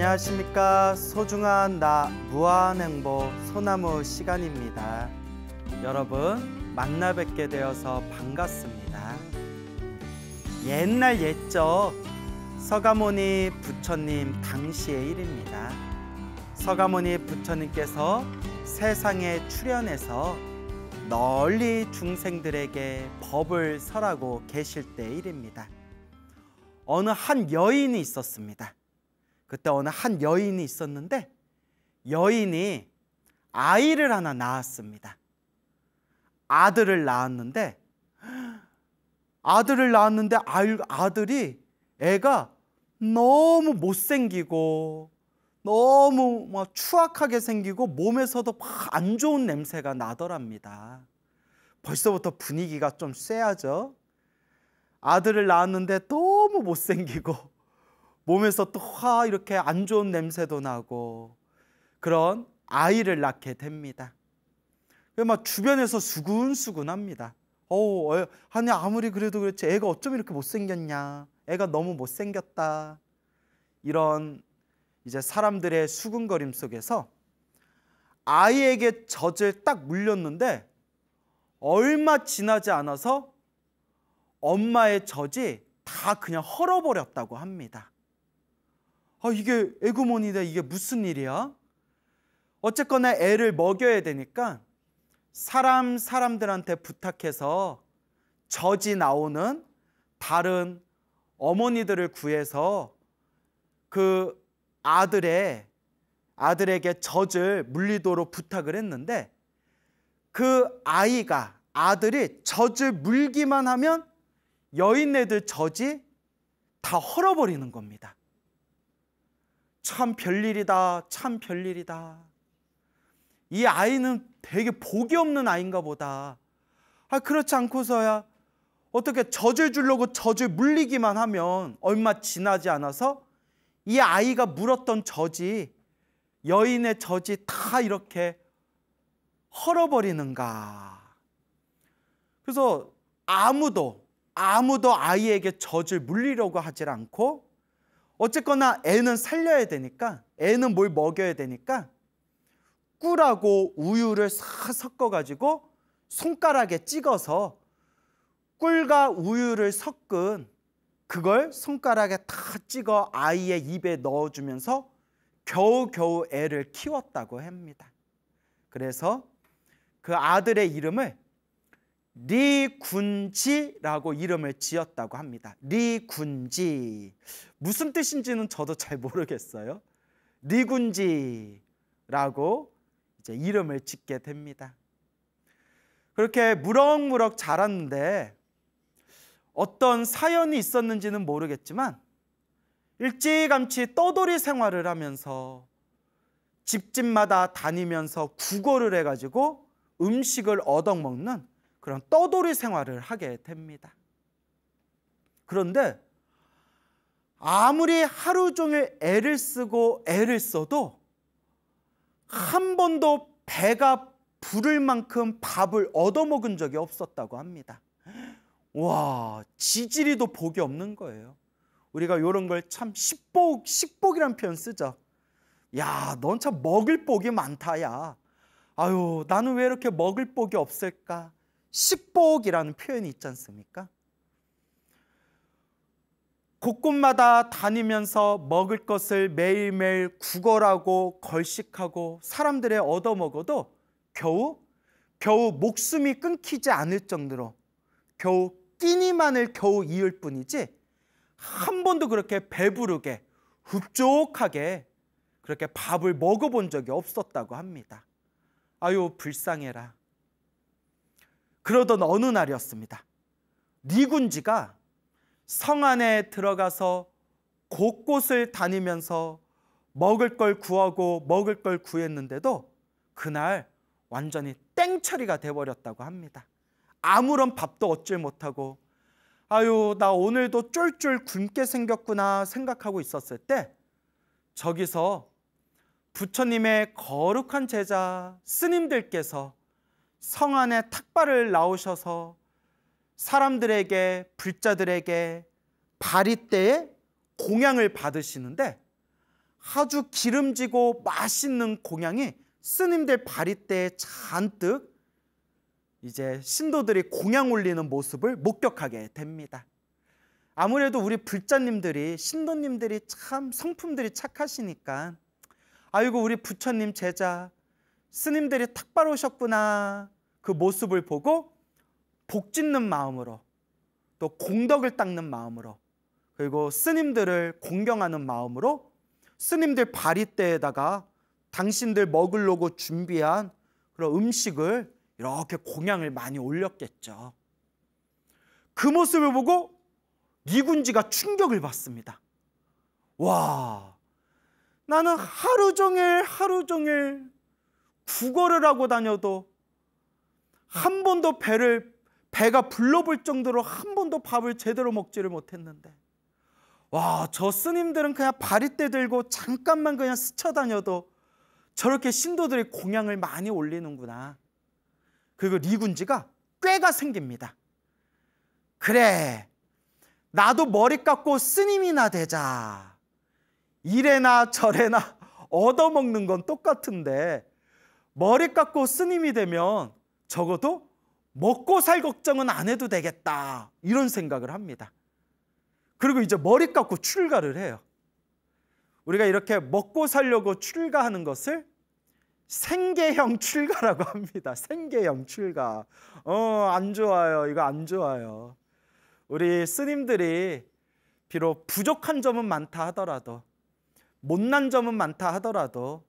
안녕하십니까. 소중한 나 무한행복 소나무 시간입니다. 여러분 만나 뵙게 되어서 반갑습니다. 옛날 옛적 서가모니 부처님 당시의 일입니다. 서가모니 부처님께서 세상에 출현해서 널리 중생들에게 법을 설하고 계실 때의 일입니다. 어느 한 여인이 있었습니다. 그때 어느 한 여인이 있었는데 여인이 아이를 하나 낳았습니다. 아들을 낳았는데 아들이 애가 너무 못생기고 너무 막 추악하게 생기고 몸에서도 막 안 좋은 냄새가 나더랍니다. 벌써부터 분위기가 좀 쎄하죠. 아들을 낳았는데 너무 못생기고 몸에서 또 이렇게 안 좋은 냄새도 나고 그런 아이를 낳게 됩니다. 막 주변에서 수근수근합니다. 아니 아무리 그래도 그렇지 애가 어쩜 이렇게 못생겼냐, 애가 너무 못생겼다, 이런 이제 사람들의 수근거림 속에서 아이에게 젖을 딱 물렸는데 얼마 지나지 않아서 엄마의 젖이 다 그냥 헐어버렸다고 합니다. 이게 에그머니다, 이게 무슨 일이야? 어쨌거나 애를 먹여야 되니까 사람들한테 부탁해서 젖이 나오는 다른 어머니들을 구해서 그 아들에게 젖을 물리도록 부탁을 했는데 그 아들이 젖을 물기만 하면 여인네들 젖이 다 헐어버리는 겁니다. 참 별일이다, 참 별일이다. 이 아이는 되게 복이 없는 아이인가 보다. 그렇지 않고서야 어떻게 젖을 주려고 젖을 물리기만 하면 얼마 지나지 않아서 이 아이가 물었던 젖이, 여인의 젖이 다 이렇게 헐어버리는가. 그래서 아무도 아이에게 젖을 물리려고 하질 않고 어쨌거나 애는 살려야 되니까, 애는 뭘 먹여야 되니까 꿀하고 우유를 싹 섞어가지고 손가락에 찍어서 꿀과 우유를 섞은 그걸 손가락에 다 찍어 아이의 입에 넣어주면서 겨우겨우 애를 키웠다고 합니다. 그래서 그 아들의 이름을 리군지라고 이름을 지었다고 합니다. 리군지. 무슨 뜻인지는 저도 잘 모르겠어요. 리군지라고 이제 이름을 짓게 됩니다. 그렇게 무럭무럭 자랐는데 어떤 사연이 있었는지는 모르겠지만 일찌감치 떠돌이 생활을 하면서 집집마다 다니면서 구걸을 해가지고 음식을 얻어먹는 그런 떠돌이 생활을 하게 됩니다. 그런데 아무리 하루 종일 애를 쓰고 애를 써도 한 번도 배가 부를 만큼 밥을 얻어먹은 적이 없었다고 합니다. 와, 지지리도 복이 없는 거예요. 우리가 이런 걸 참 식복이라는 표현 쓰죠. 야, 넌 참 먹을 복이 많다, 야. 아유, 나는 왜 이렇게 먹을 복이 없을까? 식복이라는 표현이 있지 않습니까? 곳곳마다 다니면서 먹을 것을 매일매일 구걸하고 걸식하고 사람들의 얻어먹어도 겨우 목숨이 끊기지 않을 정도로 겨우 끼니만을 겨우 이을 뿐이지 한 번도 그렇게 배부르게 흡족하게 그렇게 밥을 먹어본 적이 없었다고 합니다. 아유, 불쌍해라. 그러던 어느 날이었습니다. 리군지가 성 안에 들어가서 곳곳을 다니면서 먹을 걸 구하고 먹을 걸 구했는데도 그날 완전히 땡처리가 돼버렸다고 합니다. 아무런 밥도 얻질 못하고 아유, 나 오늘도 쫄쫄 굶게 생겼구나 생각하고 있었을 때 저기서 부처님의 거룩한 제자 스님들께서 성 안에 탁발을 나오셔서 사람들에게, 불자들에게 바리떼에 공양을 받으시는데 아주 기름지고 맛있는 공양이 스님들 바리떼에 잔뜩 이제 신도들이 공양 올리는 모습을 목격하게 됩니다. 아무래도 우리 불자님들이, 신도님들이 참 성품들이 착하시니까 아이고 우리 부처님 제자 스님들이 탁발 오셨구나, 그 모습을 보고 복 짓는 마음으로, 또 공덕을 닦는 마음으로, 그리고 스님들을 공경하는 마음으로 스님들 바리떼에다가 당신들 먹으려고 준비한 그런 음식을 이렇게 공양을 많이 올렸겠죠. 그 모습을 보고 니군지가 충격을 받습니다. 와, 나는 하루 종일 구걸을 하고 다녀도 한 번도 배가 불러볼 정도로 한 번도 밥을 제대로 먹지를 못했는데, 와, 저 스님들은 그냥 바리떼 들고 잠깐만 그냥 스쳐다녀도 저렇게 신도들이 공양을 많이 올리는구나. 그리고 니군지가 꾀가 생깁니다. 그래, 나도 머리 깎고 스님이나 되자. 이래나 저래나 얻어먹는 건 똑같은데 머리 깎고 스님이 되면 적어도 먹고 살 걱정은 안 해도 되겠다, 이런 생각을 합니다. 그리고 이제 머리 깎고 출가를 해요. 우리가 이렇게 먹고 살려고 출가하는 것을 생계형 출가라고 합니다. 생계형 출가. 안 좋아요. 이거 안 좋아요. 우리 스님들이 비록 부족한 점은 많다 하더라도, 못난 점은 많다 하더라도,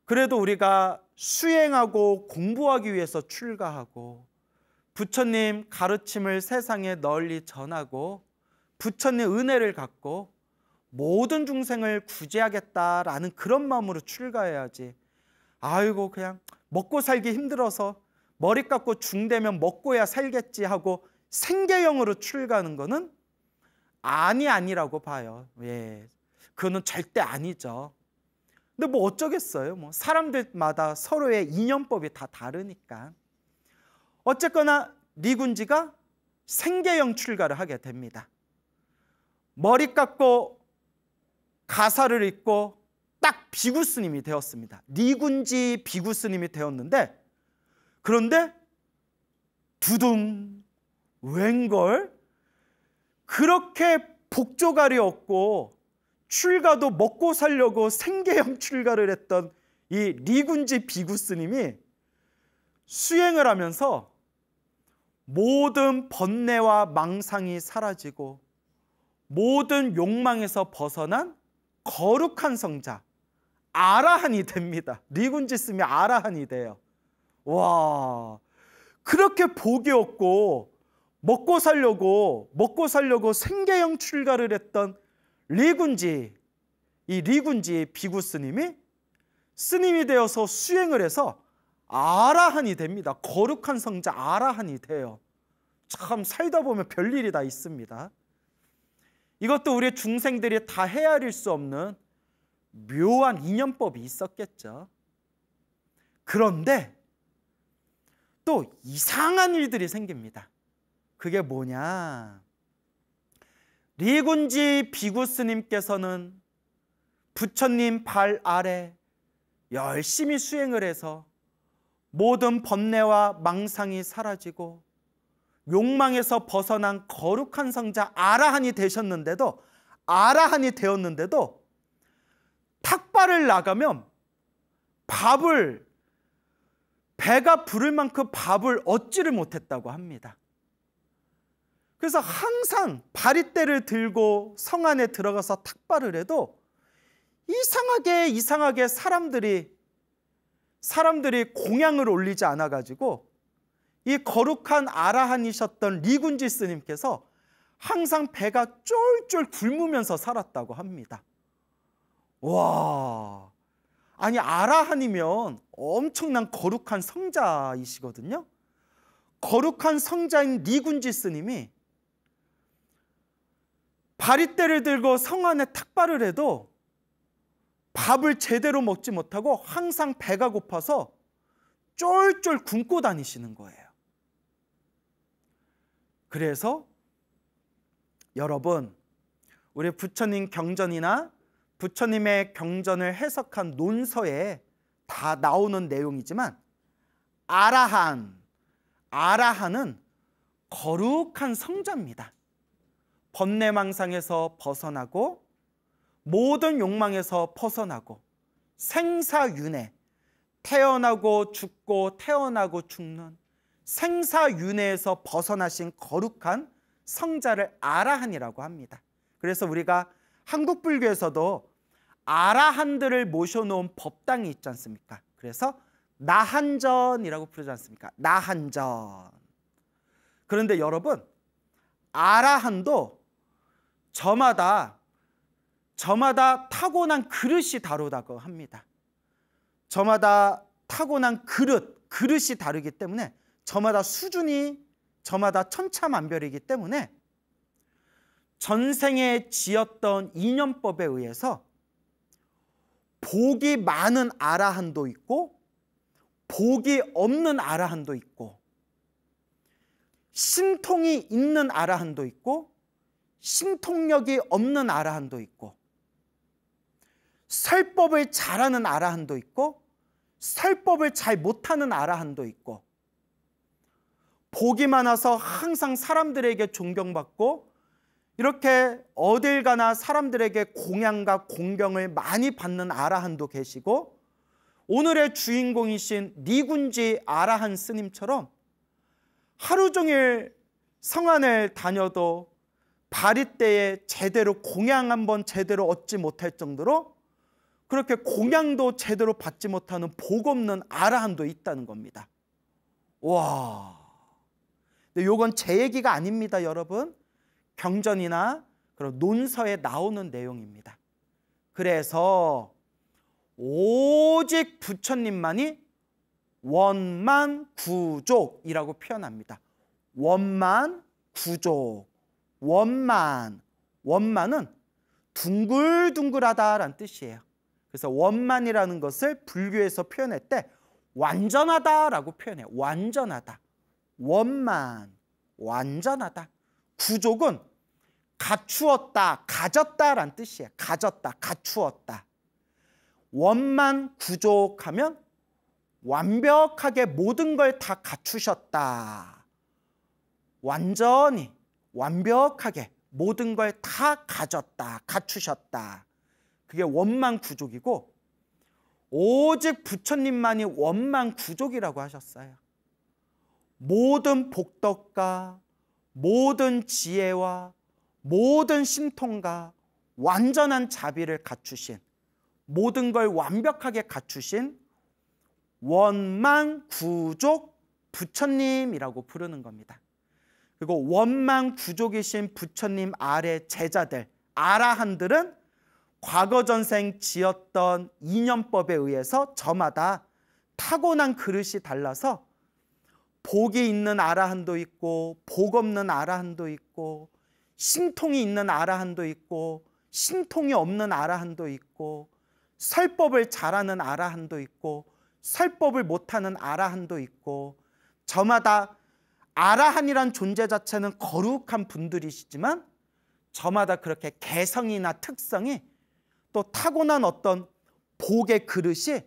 그래도 우리가 수행하고 공부하기 위해서 출가하고 부처님 가르침을 세상에 널리 전하고 부처님 은혜를 갖고 모든 중생을 구제하겠다라는 그런 마음으로 출가해야지, 아이고 그냥 먹고 살기 힘들어서 머리 깎고 중되면 먹고야 살겠지 하고 생계형으로 출가하는 거는 아니라고 봐요. 예, 그거는 절대 아니죠. 근데 뭐 어쩌겠어요. 뭐 사람들마다 서로의 인연법이 다 다르니까. 어쨌거나 니군지가 생계형 출가를 하게 됩니다. 머리 깎고 가사를 입고 딱 비구 스님이 되었습니다. 니군지 비구 스님이 되었는데, 그런데 두둥, 웬걸? 그렇게 복조갈이 없고 출가도 먹고 살려고 생계형 출가를 했던 이 니군지 비구 스님이 수행을 하면서 모든 번뇌와 망상이 사라지고 모든 욕망에서 벗어난 거룩한 성자, 아라한이 됩니다. 니군지 스님이 아라한이 돼요. 와, 그렇게 복이 없고 먹고 살려고 생계형 출가를 했던 리군지, 이 리군지 비구 스님이 스님이 되어서 수행을 해서 아라한이 됩니다. 거룩한 성자 아라한이 돼요. 참 살다 보면 별일이 다 있습니다. 이것도 우리 중생들이 다 헤아릴 수 없는 묘한 인연법이 있었겠죠. 그런데 또 이상한 일들이 생깁니다. 그게 뭐냐? 리군지 비구 스님께서는 부처님 발 아래 열심히 수행을 해서 모든 번뇌와 망상이 사라지고 욕망에서 벗어난 거룩한 성자 아라한이 되었는데도 탁발을 나가면 배가 부를 만큼 밥을 얻지를 못했다고 합니다. 그래서 항상 바리떼를 들고 성 안에 들어가서 탁발을 해도 이상하게 사람들이 공양을 올리지 않아가지고 이 거룩한 아라한이셨던 리군지 스님께서 항상 배가 쫄쫄 굶으면서 살았다고 합니다. 와, 아니 아라한이면 엄청난 거룩한 성자이시거든요. 거룩한 성자인 리군지 스님이 바리떼를 들고 성 안에 탁발을 해도 밥을 제대로 먹지 못하고 항상 배가 고파서 쫄쫄 굶고 다니시는 거예요. 그래서 여러분, 우리 부처님 경전이나 부처님의 경전을 해석한 논서에 다 나오는 내용이지만 아라한은 거룩한 성자입니다. 번뇌망상에서 벗어나고 모든 욕망에서 벗어나고 생사윤회, 태어나고 죽고 태어나고 죽는 생사윤회에서 벗어나신 거룩한 성자를 아라한이라고 합니다. 그래서 우리가 한국 불교에서도 아라한들을 모셔놓은 법당이 있지 않습니까? 그래서 나한전이라고 부르지 않습니까? 나한전. 그런데 여러분, 아라한도 저마다 타고난 그릇이 다르다고 합니다. 저마다 타고난 그릇이 다르기 때문에 저마다 수준이 저마다 천차만별이기 때문에 전생에 지었던 인연법에 의해서 복이 많은 아라한도 있고 복이 없는 아라한도 있고 신통이 있는 아라한도 있고 신통력이 없는 아라한도 있고 설법을 잘하는 아라한도 있고 설법을 잘 못하는 아라한도 있고 복이 많아서 항상 사람들에게 존경받고 이렇게 어딜 가나 사람들에게 공양과 공경을 많이 받는 아라한도 계시고 오늘의 주인공이신 니군지 아라한 스님처럼 하루 종일 성안을 다녀도 바리떼에 제대로 공양 한번 제대로 얻지 못할 정도로 그렇게 공양도 제대로 받지 못하는 복 없는 아라한도 있다는 겁니다. 와, 근데 이건 제 얘기가 아닙니다, 여러분. 경전이나 그런 논서에 나오는 내용입니다. 그래서 오직 부처님만이 원만구족이라고 표현합니다. 원만구족. 원만은 둥글둥글하다라는 뜻이에요. 그래서 원만이라는 것을 불교에서 표현할 때 완전하다라고 표현해요. 완전하다. 원만, 완전하다. 구족은 갖추었다, 가졌다라는 뜻이에요. 가졌다, 갖추었다. 원만구족하면 완벽하게 모든 걸 다 갖추셨다. 완전히, 완벽하게 모든 걸 다 가졌다, 갖추셨다. 그게 원만구족이고 오직 부처님만이 원만구족이라고 하셨어요. 모든 복덕과 모든 지혜와 모든 신통과 완전한 자비를 갖추신 모든 걸 완벽하게 갖추신 원만구족 부처님이라고 부르는 겁니다. 그리고 원만구족이신 부처님 아래 제자들 아라한들은 과거 전생 지었던 인연법에 의해서 저마다 타고난 그릇이 달라서 복이 있는 아라한도 있고 복 없는 아라한도 있고 신통이 있는 아라한도 있고 신통이 없는 아라한도 있고 설법을 잘하는 아라한도 있고 설법을 못하는 아라한도 있고 저마다 아라한이란 존재 자체는 거룩한 분들이시지만 저마다 그렇게 개성이나 특성이 또 타고난 어떤 복의 그릇이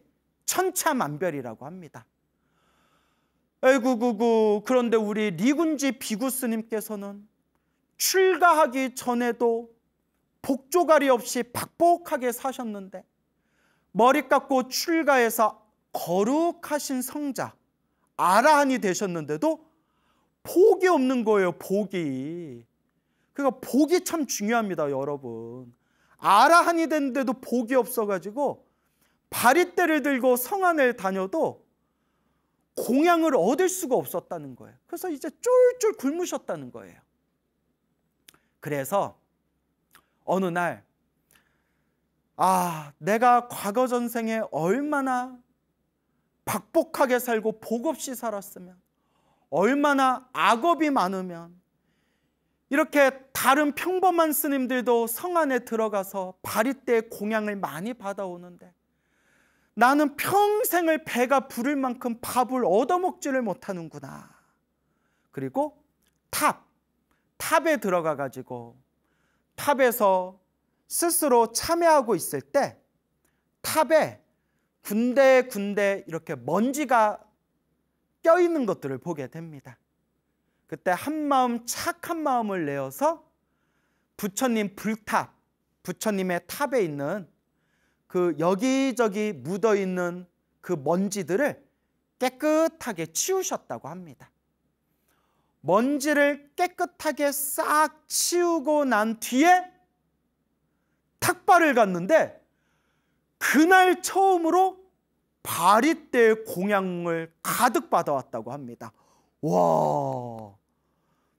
천차만별이라고 합니다. 에구구구. 그런데 우리 리군지 비구 스님께서는 출가하기 전에도 복조가리 없이 박복하게 사셨는데 머리 깎고 출가해서 거룩하신 성자 아라한이 되셨는데도 복이 없는 거예요. 복이. 그러니까 복이 참 중요합니다, 여러분. 아라한이 됐는데도 복이 없어가지고 바리떼를 들고 성안을 다녀도 공양을 얻을 수가 없었다는 거예요. 그래서 이제 쫄쫄 굶으셨다는 거예요. 그래서 어느 날 내가 과거 전생에 얼마나 박복하게 살고 복 없이 살았으면 얼마나 악업이 많으면 이렇게 다른 평범한 스님들도 성안에 들어가서 바리떼 공양을 많이 받아오는데 나는 평생을 배가 부를 만큼 밥을 얻어먹지를 못하는구나. 그리고 탑에 들어가 가지고 탑에서 스스로 참여하고 있을 때 탑에 군데군데 이렇게 먼지가 껴있는 것들을 보게 됩니다. 그때 한마음 착한 마음을 내어서 부처님 불탑, 부처님의 탑에 있는 그 여기저기 묻어있는 그 먼지들을 깨끗하게 치우셨다고 합니다. 먼지를 깨끗하게 싹 치우고 난 뒤에 탁발을 갔는데 그날 처음으로 바리떼 공양을 가득 받아왔다고 합니다. 와,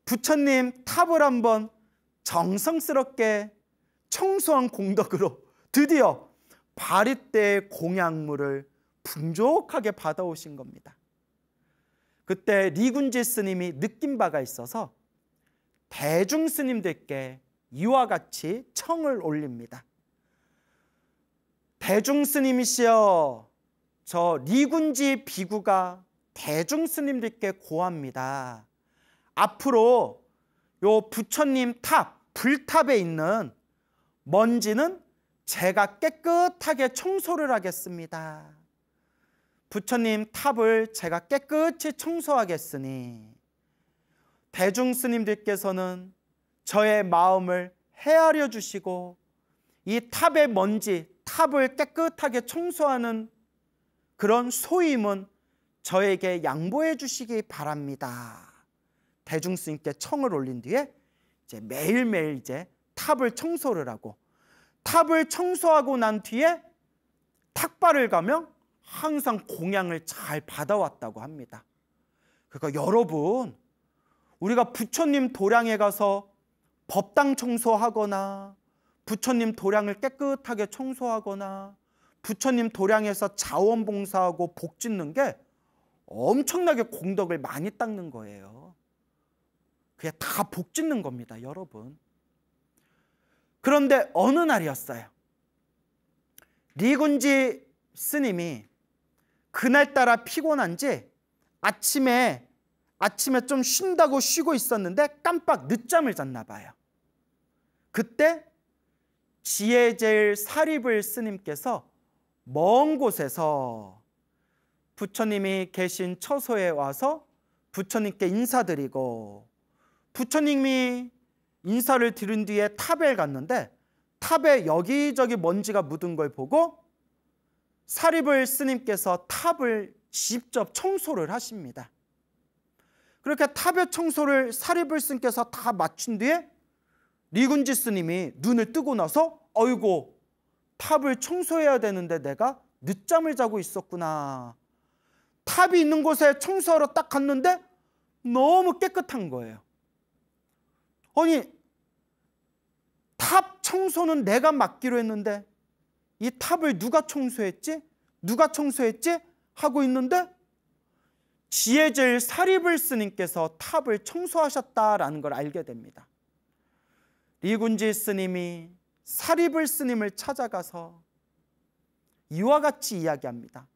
부처님 탑을 한번 정성스럽게 청소한 공덕으로 드디어 바리떼 공양물을 풍족하게 받아오신 겁니다. 그때 리군지 스님이 느낀 바가 있어서 대중 스님들께 이와 같이 청을 올립니다. 대중 스님이시여, 저 리군지 비구가 대중 스님들께 고합니다. 앞으로 요 부처님 탑, 불탑에 있는 먼지는 제가 깨끗하게 청소를 하겠습니다. 부처님 탑을 제가 깨끗이 청소하겠으니 대중 스님들께서는 저의 마음을 헤아려 주시고 이 탑의 먼지, 탑을 깨끗하게 청소하는 그런 소임은 저에게 양보해 주시기 바랍니다. 대중 스님께 청을 올린 뒤에 이제 매일매일 이제 탑을 청소를 하고, 탑을 청소하고 난 뒤에 탁발을 가면 항상 공양을 잘 받아왔다고 합니다. 그러니까 여러분, 우리가 부처님 도량에 가서 법당 청소하거나 부처님 도량을 깨끗하게 청소하거나 부처님 도량에서 자원봉사하고 복 짓는 게 엄청나게 공덕을 많이 닦는 거예요. 그게 다 복 짓는 겁니다, 여러분. 그런데 어느 날이었어요. 리군지 스님이 그날따라 피곤한지 아침에 좀 쉰다고 쉬고 있었는데 깜빡 늦잠을 잤나 봐요. 그때 지혜제일 사리불 스님께서 먼 곳에서 부처님이 계신 처소에 와서 부처님께 인사드리고, 부처님이 인사를 드린 뒤에 탑에 갔는데 탑에 여기저기 먼지가 묻은 걸 보고 사리불 스님께서 탑을 직접 청소를 하십니다. 그렇게 탑의 청소를 사리불 스님께서 다 마친 뒤에 리군지 스님이 눈을 뜨고 나서 어이고, 탑을 청소해야 되는데 내가 늦잠을 자고 있었구나. 탑이 있는 곳에 청소하러 딱 갔는데 너무 깨끗한 거예요. 아니, 탑 청소는 내가 맡기로 했는데 이 탑을 누가 청소했지? 누가 청소했지? 하고 있는데 지혜제일 사리불 스님께서 탑을 청소하셨다라는 걸 알게 됩니다. 리군지 스님이 사리불 스님을 찾아가서 이와 같이 이야기합니다.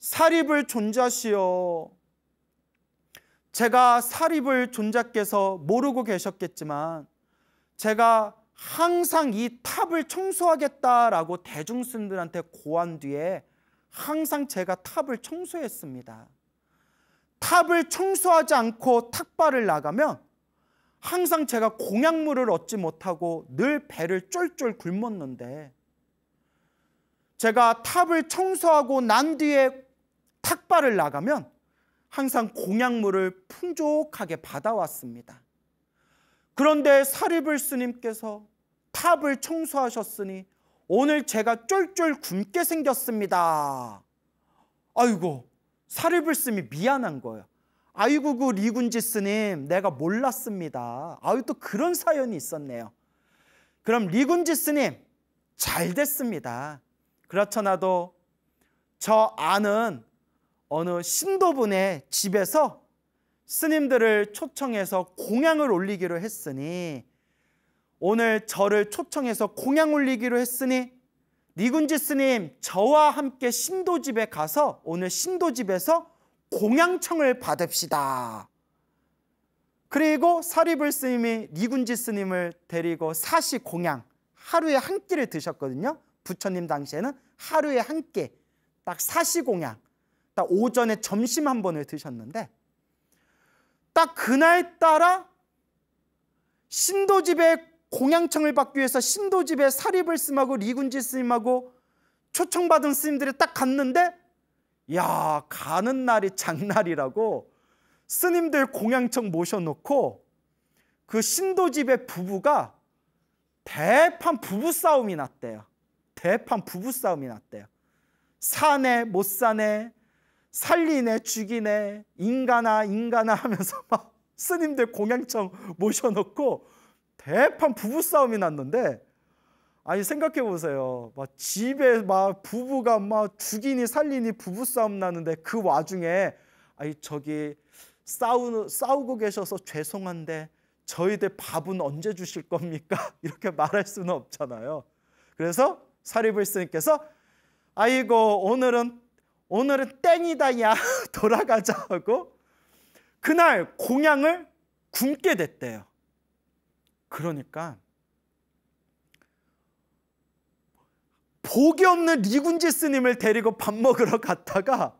사리불 존자시여, 제가 사리불 존자께서 모르고 계셨겠지만 제가 항상 이 탑을 청소하겠다라고 대중스님들한테 고한 뒤에 항상 제가 탑을 청소했습니다. 탑을 청소하지 않고 탁발을 나가면 항상 제가 공양물을 얻지 못하고 늘 배를 쫄쫄 굶었는데, 제가 탑을 청소하고 난 뒤에 탁발을 나가면 항상 공양물을 풍족하게 받아왔습니다. 그런데 사리불 스님께서 탑을 청소하셨으니 오늘 제가 쫄쫄 굶게 생겼습니다. 아이고, 사리불 스님이 미안한 거예요. 아이고, 그 리군지 스님, 내가 몰랐습니다. 아유, 또 그런 사연이 있었네요. 그럼 리군지 스님, 잘 됐습니다. 그렇잖아도 저 아는 어느 신도분의 집에서 스님들을 초청해서 공양을 올리기로 했으니, 오늘 저를 초청해서 공양 올리기로 했으니 리군지 스님, 저와 함께 신도집에 가서 오늘 신도집에서 공양청을 받읍시다. 그리고 사리불 스님이 리군지 스님을 데리고 사시 공양 하루에 한 끼를 드셨거든요. 부처님 당시에는 하루에 한 끼, 딱 사시공양, 딱 오전에 점심 한 번을 드셨는데, 딱 그날따라 신도집에 공양청을 받기 위해서 신도집에 사리불 스님하고 리군지 스님하고 초청받은 스님들이 딱 갔는데, 야, 가는 날이 장날이라고 스님들 공양청 모셔놓고 그 신도집의 부부가 대판 부부싸움이 났대요. 대판 부부싸움이 났대요. 사네 못 사네, 살리네 죽이네, 인간아 인간아 하면서 막 스님들 공양청 모셔놓고 대판 부부싸움이 났는데, 아니 생각해 보세요. 막 집에 막 부부가 막 죽이니 살리니 부부싸움 나는데, 그 와중에 아니 저기 싸우고 계셔서 죄송한데 저희들 밥은 언제 주실 겁니까? 이렇게 말할 수는 없잖아요. 그래서 사리불 스님께서 아이고 오늘은 땡이다 야 돌아가자 하고 그날 공양을 굶게 됐대요. 그러니까 복이 없는 리군지 스님을 데리고 밥 먹으러 갔다가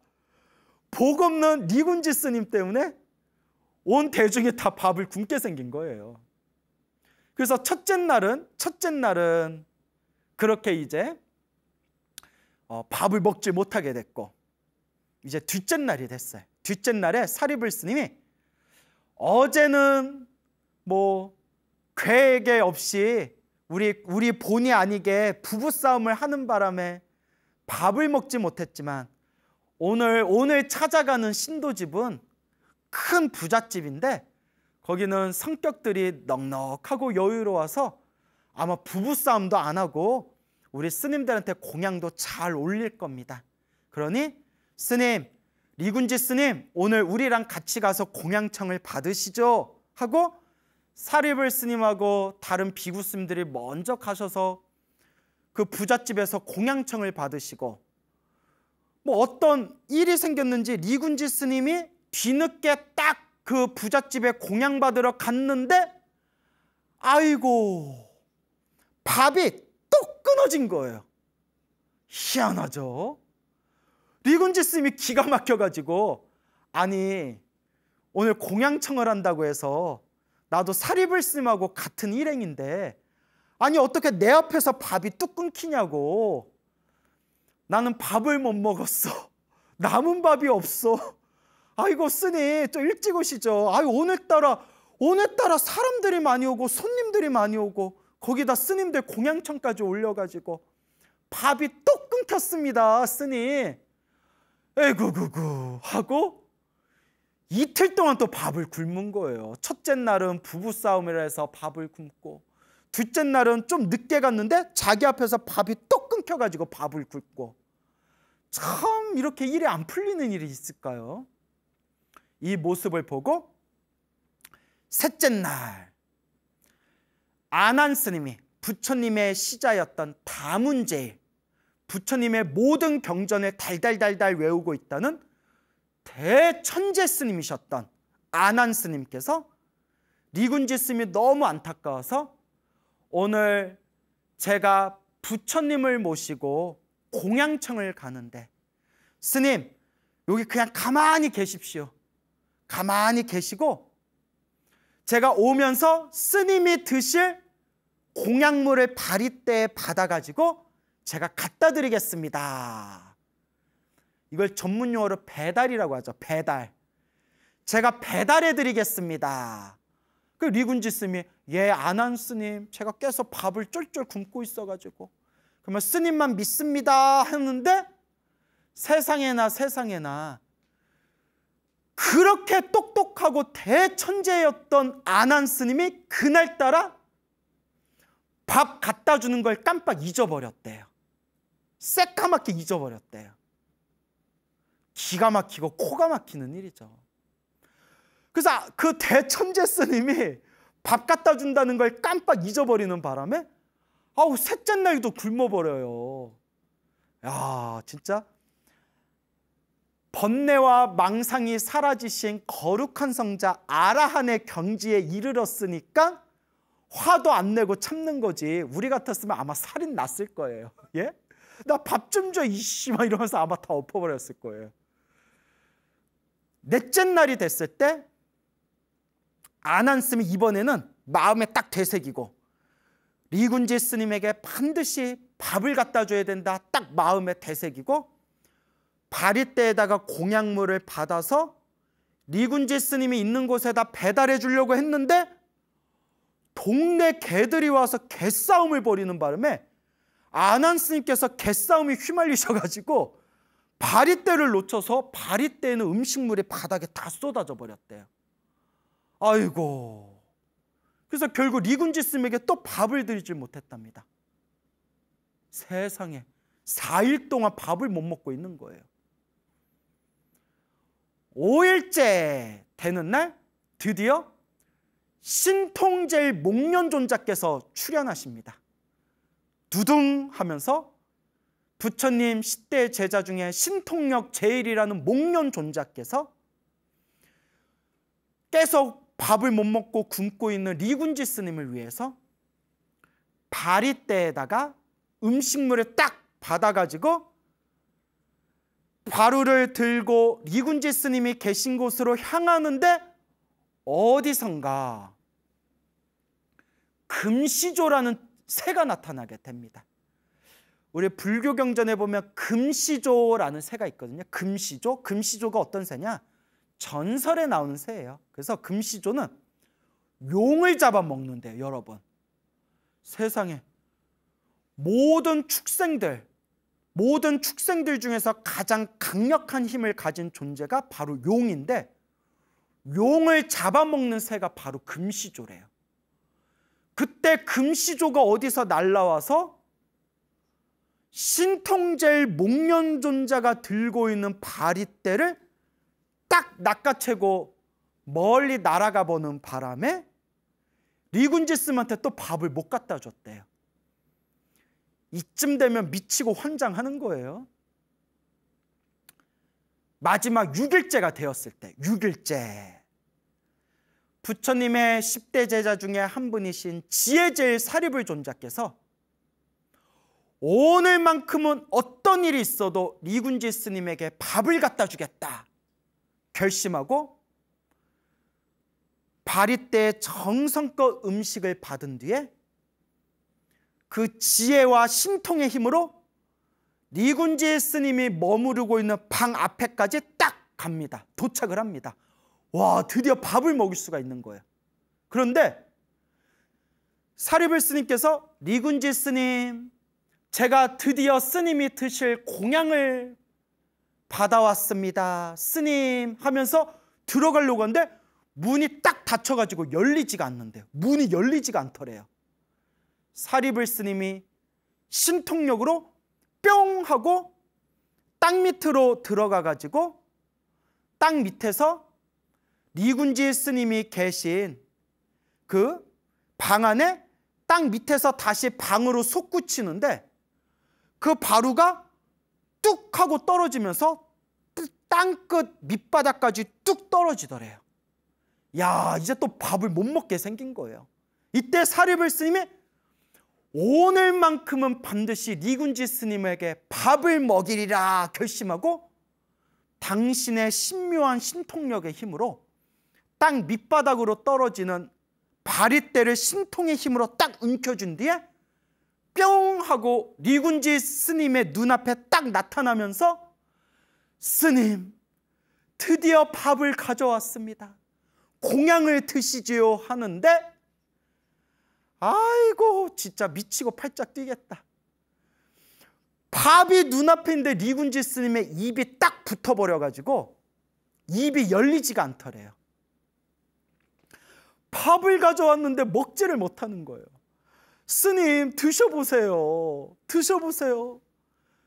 복 없는 리군지 스님 때문에 온 대중이 다 밥을 굶게 생긴 거예요. 그래서 첫째 날은 그렇게 이제 밥을 먹지 못하게 됐고, 이제 둘째 날이 됐어요. 둘째 날에 사리불 스님이 어제는 뭐 계획에 없이 우리 본의 아니게 부부싸움을 하는 바람에 밥을 먹지 못했지만, 오늘 찾아가는 신도집은 큰 부잣집인데 거기는 성격들이 넉넉하고 여유로워서 아마 부부싸움도 안 하고 우리 스님들한테 공양도 잘 올릴 겁니다. 그러니 스님, 리군지 스님, 오늘 우리랑 같이 가서 공양청을 받으시죠 하고 사리불 스님하고 다른 비구 스님들이 먼저 가셔서 그 부잣집에서 공양청을 받으시고, 뭐 어떤 일이 생겼는지 리군지 스님이 뒤늦게 딱 그 부잣집에 공양 받으러 갔는데, 아이고 밥이 뚝 끊어진 거예요. 희한하죠. 리군지 스님이 기가 막혀가지고, 아니 오늘 공양청을 한다고 해서 나도 사리불 스님하고 같은 일행인데 아니 어떻게 내 앞에서 밥이 뚝 끊기냐고. 나는 밥을 못 먹었어. 남은 밥이 없어. 아이고 스님 좀 일찍 오시죠. 아유 오늘따라 사람들이 많이 오고 손님들이 많이 오고 거기다 스님들 공양청까지 올려가지고 밥이 뚝 끊겼습니다 스님. 에구구구 하고 이틀 동안 또 밥을 굶은 거예요. 첫째 날은 부부싸움이라 해서 밥을 굶고, 둘째 날은 좀 늦게 갔는데 자기 앞에서 밥이 뚝 끊겨가지고 밥을 굶고. 참 이렇게 일이 안 풀리는 일이 있을까요? 이 모습을 보고 셋째 날 아난 스님이 부처님의 시자였던 다문제일, 부처님의 모든 경전을 달달달달 외우고 있다는 대천재 스님이셨던 아난 스님께서 리군지 스님이 너무 안타까워서 오늘 제가 부처님을 모시고 공양청을 가는데 스님 여기 그냥 가만히 계십시오. 가만히 계시고 제가 오면서 스님이 드실 공양물을 바리떼에 받아가지고 제가 갖다 드리겠습니다. 이걸 전문 용어로 배달이라고 하죠. 배달. 제가 배달해 드리겠습니다. 그 리군지 스님이 예 아난 스님 제가 깨서 밥을 쫄쫄 굶고 있어가지고 그러면 스님만 믿습니다 하는데, 세상에나 그렇게 똑똑하고 대천재였던 아난 스님이 그날따라 밥 갖다 주는 걸 깜빡 잊어버렸대요. 새까맣게 잊어버렸대요. 기가 막히고 코가 막히는 일이죠. 그래서 그 대천재 스님이 밥 갖다 준다는 걸 깜빡 잊어버리는 바람에 아우 셋째 날도 굶어버려요. 야 진짜 번뇌와 망상이 사라지신 거룩한 성자 아라한의 경지에 이르렀으니까 화도 안 내고 참는 거지. 우리 같았으면 아마 살인 났을 거예요. 예? 나 밥 좀 줘 이씨 막 이러면서 아마 다 엎어버렸을 거예요. 넷째 날이 됐을 때 아난스는 이번에는 마음에 딱 되새기고 리군지 스님에게 반드시 밥을 갖다 줘야 된다 딱 마음에 되새기고 바리떼에다가 공약물을 받아서 리군지 스님이 있는 곳에다 배달해 주려고 했는데 동네 개들이 와서 개싸움을 벌이는 바람에 아난 스님께서 개싸움이 휘말리셔가지고 바리떼를 놓쳐서 바리떼에는 음식물이 바닥에 다 쏟아져 버렸대요. 아이고. 그래서 결국 리군지 스님에게 또 밥을 드리지 못했답니다. 세상에 4일 동안 밥을 못 먹고 있는 거예요. 5일째 되는 날 드디어 신통제일 목련존자께서 출현하십니다. 두둥 하면서 부처님 10대 제자 중에 신통력 제일이라는 목련존자께서 계속 밥을 못 먹고 굶고 있는 리군지 스님을 위해서 바리떼에다가 음식물을 딱 받아가지고 바루를 들고 리군지 스님이 계신 곳으로 향하는데 어디선가 금시조라는 새가 나타나게 됩니다. 우리 불교 경전에 보면 금시조라는 새가 있거든요. 금시조? 금시조가 어떤 새냐? 전설에 나오는 새예요. 그래서 금시조는 용을 잡아먹는데요. 여러분, 세상에 모든 축생들 중에서 가장 강력한 힘을 가진 존재가 바로 용인데 용을 잡아먹는 새가 바로 금시조래요. 그때 금시조가 어디서 날라와서 신통제일 목련존자가 들고 있는 바리떼를 딱 낚아채고 멀리 날아가 보는 바람에 리군지 스님한테 또 밥을 못 갖다 줬대요. 이쯤 되면 미치고 환장하는 거예요. 마지막 6일째가 되었을 때 6일째 부처님의 10대 제자 중에 한 분이신 지혜제일 사리불 존자께서 오늘만큼은 어떤 일이 있어도 리군지 스님에게 밥을 갖다 주겠다 결심하고 바리떼의 정성껏 음식을 받은 뒤에 그 지혜와 신통의 힘으로 리군지 스님이 머무르고 있는 방 앞에까지 딱 갑니다. 도착을 합니다. 와, 드디어 밥을 먹을 수가 있는 거예요. 그런데 사리불 스님께서 리군지 스님, 제가 드디어 스님이 드실 공양을 받아왔습니다. 스님 하면서 들어가려고 하는데 문이 딱 닫혀가지고 열리지가 않는데요. 문이 열리지가 않더래요. 사리불 스님이 신통력으로 뿅 하고 땅 밑으로 들어가가지고 땅 밑에서 리군지 스님이 계신 그 방 안에 땅 밑에서 다시 방으로 솟구치는데 그 바루가 뚝 하고 떨어지면서 땅끝 밑바닥까지 뚝 떨어지더래요. 야, 이제 또 밥을 못 먹게 생긴 거예요. 이때 사리불 스님이 오늘만큼은 반드시 리군지 스님에게 밥을 먹이리라 결심하고 당신의 신묘한 신통력의 힘으로 땅 밑바닥으로 떨어지는 바리떼를 신통의 힘으로 딱 움켜준 뒤에 뿅 하고 리군지 스님의 눈앞에 딱 나타나면서 스님, 드디어 밥을 가져왔습니다. 공양을 드시지요 하는데 아이고 진짜 미치고 팔짝 뛰겠다. 밥이 눈앞에 있는데 리군지 스님의 입이 딱 붙어버려가지고 입이 열리지가 않더래요. 밥을 가져왔는데 먹지를 못하는 거예요. 스님 드셔보세요. 드셔보세요.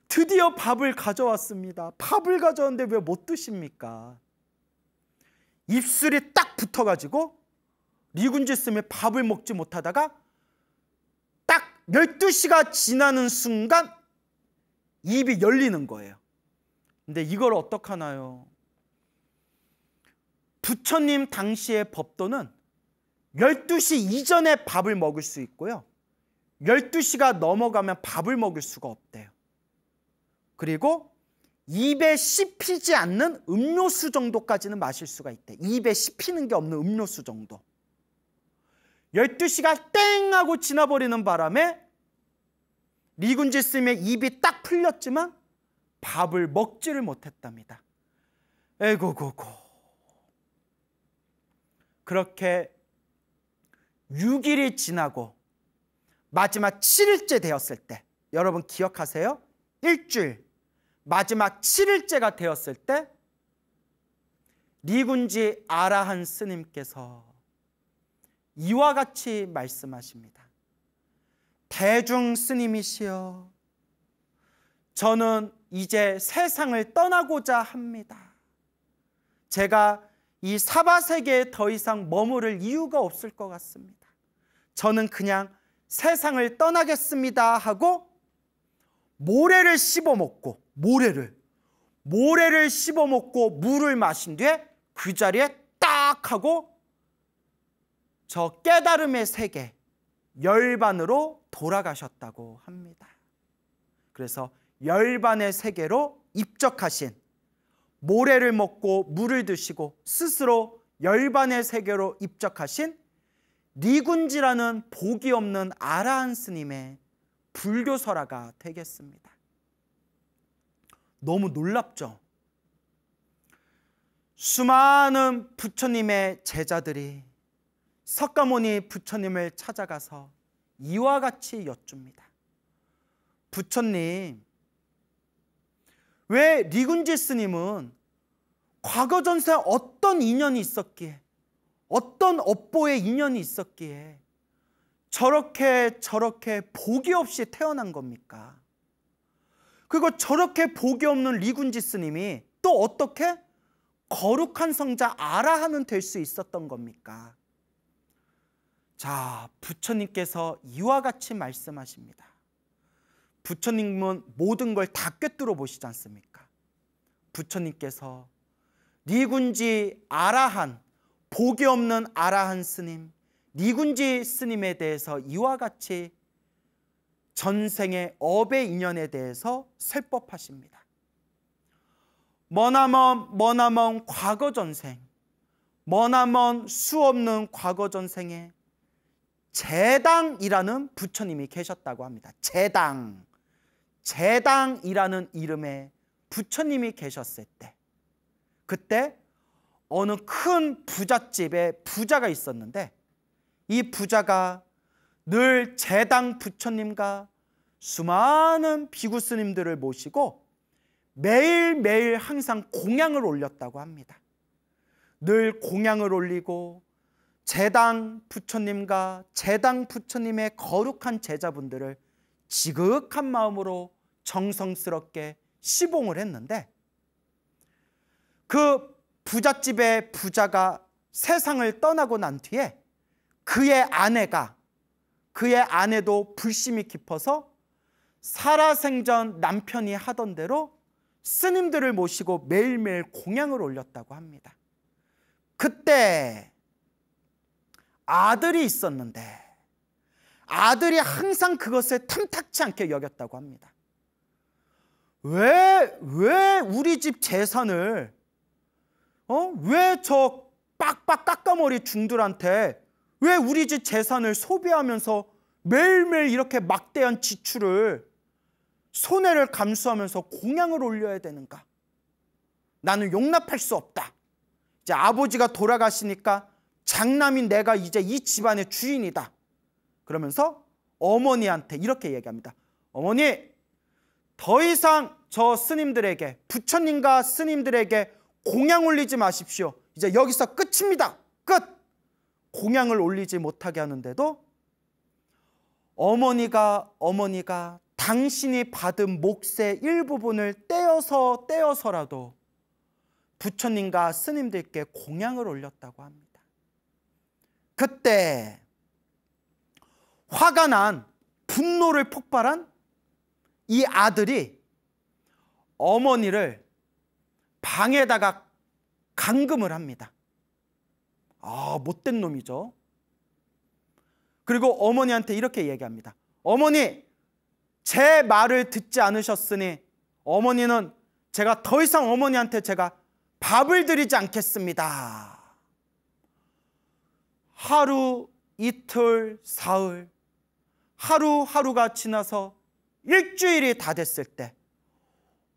드디어 밥을 가져왔습니다. 밥을 가져왔는데 왜 못 드십니까? 입술이 딱 붙어가지고 리군지 스님이 밥을 먹지 못하다가 딱 12시가 지나는 순간 입이 열리는 거예요. 근데 이걸 어떡하나요? 부처님 당시의 법도는 12시 이전에 밥을 먹을 수 있고요. 12시가 넘어가면 밥을 먹을 수가 없대요. 그리고 입에 씹히지 않는 음료수 정도까지는 마실 수가 있대. 입에 씹히는 게 없는 음료수 정도. 12시가 땡 하고 지나버리는 바람에 리군지 스님의 입이 딱 풀렸지만 밥을 먹지를 못했답니다. 에고고고. 그렇게 6일이 지나고 마지막 7일째 되었을 때, 여러분 기억하세요? 일주일 마지막 7일째가 되었을 때 리군지 아라한 스님께서 이와 같이 말씀하십니다. 대중 스님이시여, 저는 이제 세상을 떠나고자 합니다. 제가 이 사바세계에 더 이상 머무를 이유가 없을 것 같습니다. 저는 그냥 세상을 떠나겠습니다 하고 모래를 씹어먹고 모래를 씹어먹고 물을 마신 뒤에 그 자리에 딱 하고 저 깨달음의 세계 열반으로 돌아가셨다고 합니다. 그래서 열반의 세계로 입적하신, 모래를 먹고 물을 드시고 스스로 열반의 세계로 입적하신 리군지라는 복이 없는 아라한 스님의 불교설화가 되겠습니다. 너무 놀랍죠? 수많은 부처님의 제자들이 석가모니 부처님을 찾아가서 이와 같이 여쭙니다. 부처님, 왜 리군지 스님은 과거 전생에 어떤 인연이 있었기에, 어떤 업보의 인연이 있었기에 저렇게 복이 없이 태어난 겁니까? 그리고 저렇게 복이 없는 리군지 스님이 또 어떻게 거룩한 성자 아라한은 될 수 있었던 겁니까? 자, 부처님께서 이와 같이 말씀하십니다. 부처님은 모든 걸 다 꿰뚫어 보시지 않습니까? 부처님께서 리군지 아라한, 복이 없는 아라한 스님, 리군지 스님에 대해서 이와 같이 전생의 업의 인연에 대해서 설법하십니다. 머나먼 과거 전생, 머나먼 수없는 과거 전생에 제당이라는 부처님이 계셨다고 합니다. 제당이라는 이름의 부처님이 계셨을 때, 그때 어느 큰 부잣집에 부자가 있었는데 이 부자가 늘 제당 부처님과 수많은 비구 스님들을 모시고 매일매일 항상 공양을 올렸다고 합니다. 늘 공양을 올리고 제당 부처님과 제당 부처님의 거룩한 제자분들을 지극한 마음으로 정성스럽게 시봉을 했는데, 그 부잣집의 부자가 세상을 떠나고 난 뒤에 그의 아내도 불심이 깊어서 살아생전 남편이 하던 대로 스님들을 모시고 매일매일 공양을 올렸다고 합니다. 그때 아들이 있었는데 아들이 항상 그것을 탐탁치 않게 여겼다고 합니다. 왜 우리 집 재산을 왜 저 빡빡 깎아머리 중들한테 왜 우리 집 재산을 소비하면서 매일매일 이렇게 막대한 지출을, 손해를 감수하면서 공양을 올려야 되는가? 나는 용납할 수 없다. 이제 아버지가 돌아가시니까 장남인 내가 이제 이 집안의 주인이다. 그러면서 어머니한테 이렇게 얘기합니다. 어머니, 더 이상 저 스님들에게, 부처님과 스님들에게 공양 올리지 마십시오. 이제 여기서 끝입니다. 끝! 공양을 올리지 못하게 하는데도 어머니가 당신이 받은 몫의 일부분을 떼어서라도 부처님과 스님들께 공양을 올렸다고 합니다. 그때 화가 난, 분노를 폭발한 이 아들이 어머니를 방에다가 감금을 합니다. 못된 놈이죠. 그리고 어머니한테 이렇게 얘기합니다. 어머니, 제 말을 듣지 않으셨으니 어머니는 제가 더 이상 어머니한테 제가 밥을 드리지 않겠습니다. 하루, 이틀, 사흘, 하루하루가 지나서 일주일이 다 됐을 때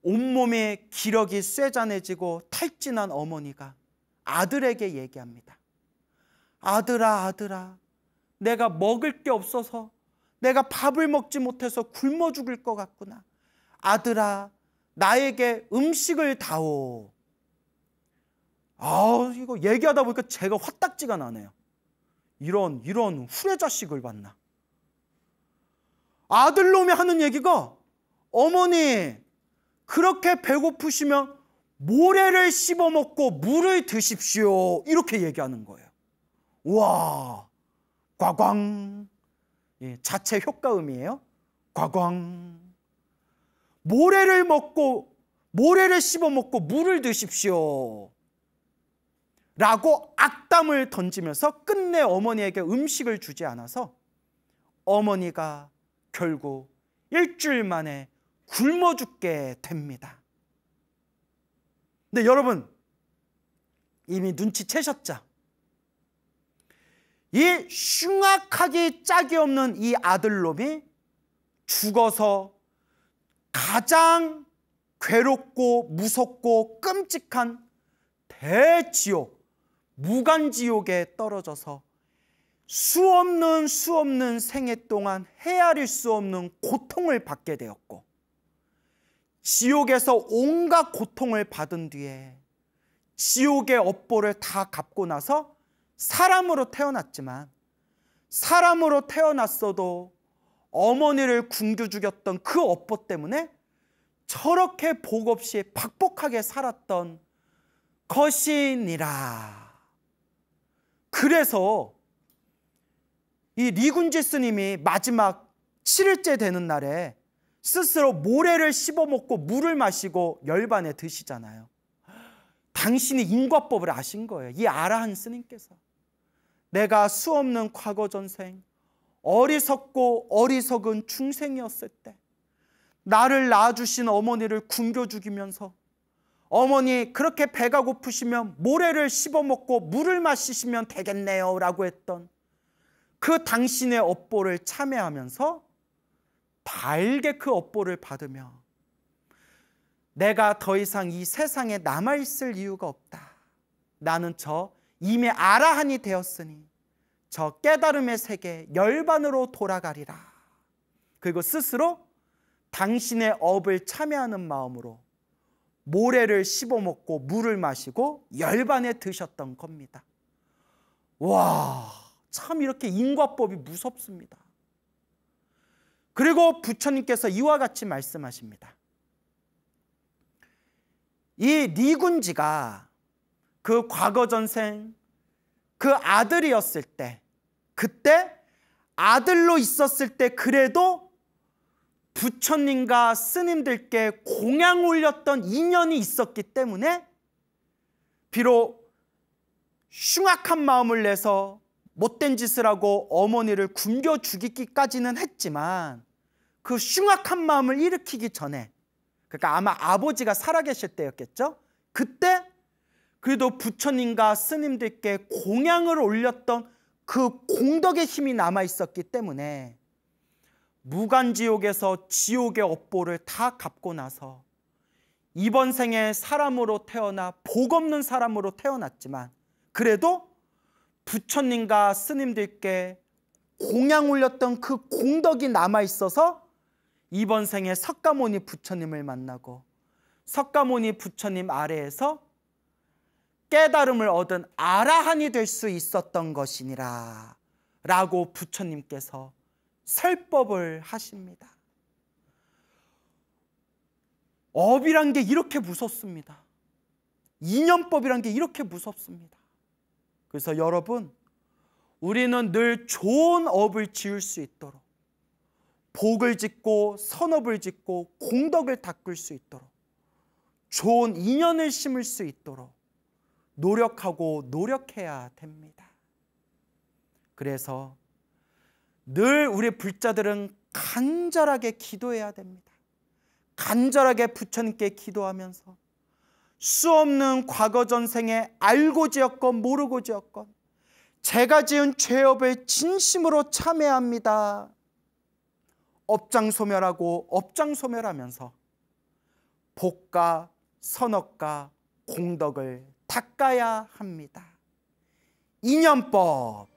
온몸에 기력이 쇠잔해지고 탈진한 어머니가 아들에게 얘기합니다. 아들아, 아들아, 내가 먹을 게 없어서 내가 밥을 먹지 못해서 굶어 죽을 것 같구나. 아들아, 나에게 음식을 다오. 이거 얘기하다 보니까 제가 화딱지가 나네요. 이런 후레자식을 봤나. 아들놈이 하는 얘기가, 어머니, 그렇게 배고프시면 모래를 씹어먹고 물을 드십시오. 이렇게 얘기하는 거예요. 와, 과광. 자체 효과음이에요. 과광. 모래를 씹어먹고 물을 드십시오. 라고 악담을 던지면서 끝내 어머니에게 음식을 주지 않아서 어머니가 결국 일주일 만에 굶어 죽게 됩니다. 근데 여러분, 이미 눈치채셨죠? 이 흉악하기 짝이 없는 이 아들놈이 죽어서 가장 괴롭고 무섭고 끔찍한 대지옥, 무간지옥에 떨어져서 수없는 생애 동안 헤아릴 수 없는 고통을 받게 되었고, 지옥에서 온갖 고통을 받은 뒤에 지옥의 업보를 다 갚고 나서 사람으로 태어났지만, 사람으로 태어났어도 어머니를 굶겨 죽였던 그 업보 때문에 저렇게 복 없이 박복하게 살았던 것이니라. 그래서 이 리군지 스님이 마지막 7일째 되는 날에 스스로 모래를 씹어먹고 물을 마시고 열반에 드시잖아요. 당신이 인과법을 아신 거예요. 이 아라한 스님께서. 내가 수없는 과거 전생, 어리석고 어리석은 중생이었을 때 나를 낳아주신 어머니를 굶겨 죽이면서, 어머니 그렇게 배가 고프시면 모래를 씹어먹고 물을 마시시면 되겠네요 라고 했던 그 당신의 업보를 참회하면서 달게 그 업보를 받으며, 내가 더 이상 이 세상에 남아있을 이유가 없다. 나는 저 이미 아라한이 되었으니 저 깨달음의 세계 열반으로 돌아가리라. 그리고 스스로 당신의 업을 참회하는 마음으로 모래를 씹어먹고 물을 마시고 열반에 드셨던 겁니다. 와, 참 이렇게 인과법이 무섭습니다. 그리고 부처님께서 이와 같이 말씀하십니다. 이 리군지가 그 과거 전생 그 아들이었을 때, 그때 아들로 있었을 때 그래도 부처님과 스님들께 공양 올렸던 인연이 있었기 때문에 비록 흉악한 마음을 내서 못된 짓을 하고 어머니를 굶겨 죽이기까지는 했지만, 그 흉악한 마음을 일으키기 전에, 그러니까 아마 아버지가 살아계실 때였겠죠? 그때 그래도 부처님과 스님들께 공양을 올렸던 그 공덕의 힘이 남아있었기 때문에 무간지옥에서 지옥의 업보를 다 갚고 나서 이번 생에 사람으로 태어나 복 없는 사람으로 태어났지만, 그래도 부처님과 스님들께 공양 올렸던 그 공덕이 남아있어서 이번 생에 석가모니 부처님을 만나고 석가모니 부처님 아래에서 깨달음을 얻은 아라한이 될 수 있었던 것이니라 라고 부처님께서 설법을 하십니다. 업이란 게 이렇게 무섭습니다. 인연법이란 게 이렇게 무섭습니다. 그래서 여러분, 우리는 늘 좋은 업을 지을 수 있도록, 복을 짓고 선업을 짓고 공덕을 닦을 수 있도록, 좋은 인연을 심을 수 있도록 노력하고 노력해야 됩니다. 그래서 늘 우리 불자들은 간절하게 기도해야 됩니다. 간절하게 부처님께 기도하면서 수없는 과거 전생에 알고 지었건 모르고 지었건 제가 지은 죄업을 진심으로 참회합니다. 업장소멸하고 업장소멸하면서 복과 선업과 공덕을 닦아야 합니다. 인연법,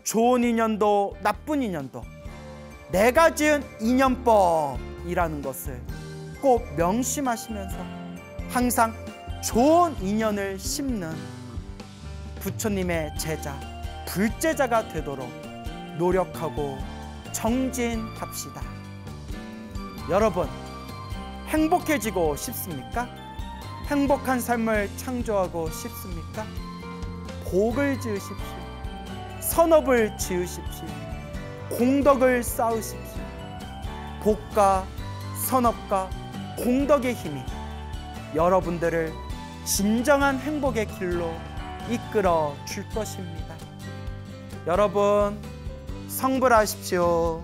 좋은 인연도 나쁜 인연도 내가 지은 인연법이라는 것을 꼭 명심하시면서 항상 좋은 인연을 심는 부처님의 제자, 불제자가 되도록 노력하고 정진합시다. 여러분, 행복해지고 싶습니까? 행복한 삶을 창조하고 싶습니까? 복을 지으십시오. 선업을 지으십시오. 공덕을 쌓으십시오. 복과 선업과 공덕의 힘이 여러분들을 진정한 행복의 길로 이끌어 줄 것입니다. 여러분, 성불하십시오.